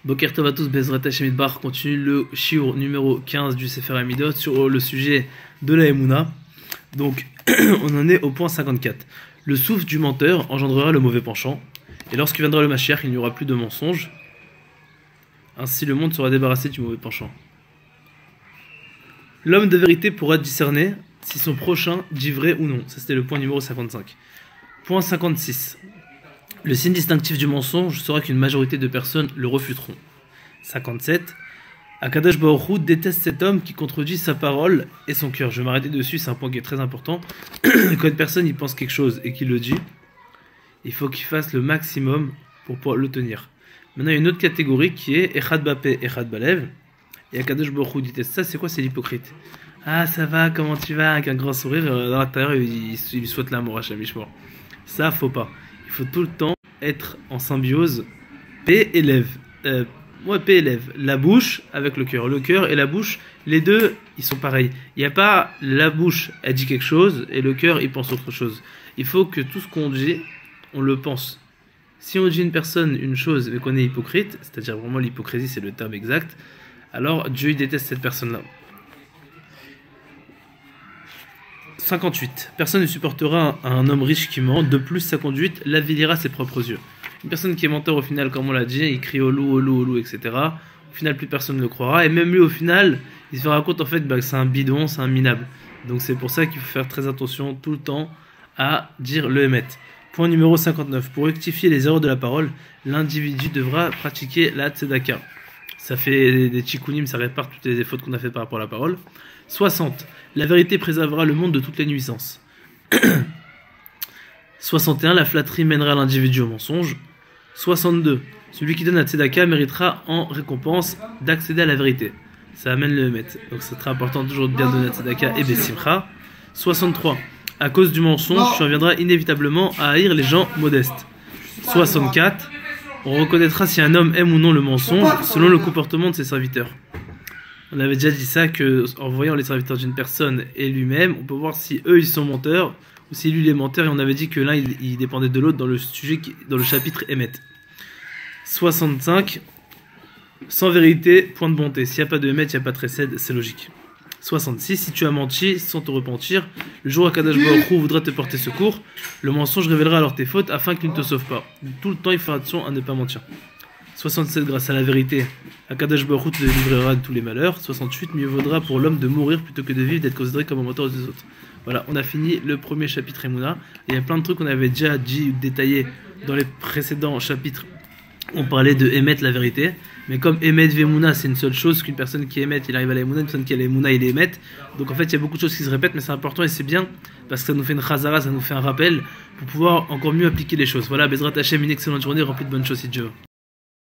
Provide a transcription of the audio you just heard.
Boker Tov à tous, Bezrat Hashem Idbar continue le shiur numéro 15 du Sefer Hamidot sur le sujet de la Emouna. Donc, on en est au point 54. Le souffle du menteur engendrera le mauvais penchant, et lorsque viendra le Mashiach, il n'y aura plus de mensonges. Ainsi, le monde sera débarrassé du mauvais penchant. L'homme de vérité pourra discerner si son prochain dit vrai ou non. Ça, c'était le point numéro 55. Point 56. Le signe distinctif du mensonge sera qu'une majorité de personnes le refuteront. 57. Akadosh Baruch Hu déteste cet homme qui contredit sa parole et son cœur. Je vais m'arrêter dessus, c'est un point qui est très important. Quand une personne y pense quelque chose et qu'il le dit, il faut qu'il fasse le maximum pour pouvoir le tenir. Maintenant, il y a une autre catégorie qui est Echad Bapé, Echad Balev. Et Akadosh Baruch Hu déteste ça, c'est quoi? C'est l'hypocrite. Ah, ça va, comment tu vas? Avec un grand sourire, dans l'intérieur, il lui souhaite la mort à Shamishmor. Ça, faut pas. Il faut tout le temps être en symbiose. P élève. P élève. La bouche avec le cœur et la bouche, les deux, ils sont pareils. Il n'y a pas la bouche, elle dit quelque chose, et le cœur, il pense autre chose. Il faut que tout ce qu'on dit, on le pense. Si on dit une personne une chose, mais qu'on est hypocrite, c'est-à-dire vraiment l'hypocrisie, c'est le terme exact, alors Dieu il déteste cette personne-là. 58. Personne ne supportera un homme riche qui ment. De plus, sa conduite l'avilira ses propres yeux. Une personne qui est menteur, au final, comme on l'a dit, il crie au loup, etc. Au final, plus personne ne le croira. Et même lui, au final, il se rend compte en fait que c'est un bidon, c'est un minable. Donc c'est pour ça qu'il faut faire très attention tout le temps à dire le émet. Point numéro 59. Pour rectifier les erreurs de la parole, l'individu devra pratiquer la tzedaka. Ça fait des tchikounim, ça répare toutes les fautes qu'on a fait par rapport à la parole. 60. La vérité préservera le monde de toutes les nuisances. 61. La flatterie mènera l'individu au mensonge. 62. Celui qui donne la tzedaka méritera en récompense d'accéder à la vérité. Ça amène le émet. Donc c'est très important toujours de bien donner la tzedaka et besimcha. 63. À cause du mensonge, tu reviendras inévitablement à haïr les gens modestes. 64. On reconnaîtra si un homme aime ou non le mensonge selon le comportement de ses serviteurs. On avait déjà dit ça, qu'en voyant les serviteurs d'une personne et lui-même, on peut voir si eux ils sont menteurs ou si lui il est menteur, et on avait dit que l'un il dépendait de l'autre dans le sujet, dans le chapitre émet. 65. Sans vérité, point de bonté. S'il n'y a pas de émet, il n'y a pas de récède, c'est logique. 66. Si tu as menti sans te repentir, le jour où Akadosh Baruch Hu voudra te porter secours, le mensonge révélera alors tes fautes afin qu'il ne te sauve pas. Tout le temps, il faut faire attention à ne pas mentir. 67. Grâce à la vérité, Akadosh Baruch Hu te délivrera de tous les malheurs. 68. Mieux vaudra pour l'homme de mourir plutôt que de vivre, d'être considéré comme un menteur des autres. Voilà, on a fini le premier chapitre Emouna. Il y a plein de trucs qu'on avait déjà dit, détaillés dans les précédents chapitres. On parlait de émettre la vérité, mais comme émettre Vemouna, c'est une seule chose, qu'une personne qui émet, il arrive à la Emouna, une personne qui a la Emouna, il émet. Donc en fait, il y a beaucoup de choses qui se répètent, mais c'est important et c'est bien, parce que ça nous fait une chazara, ça nous fait un rappel, pour pouvoir encore mieux appliquer les choses. Voilà, Bezrat Hashem, une excellente journée, remplie de bonnes choses si Dieu veut.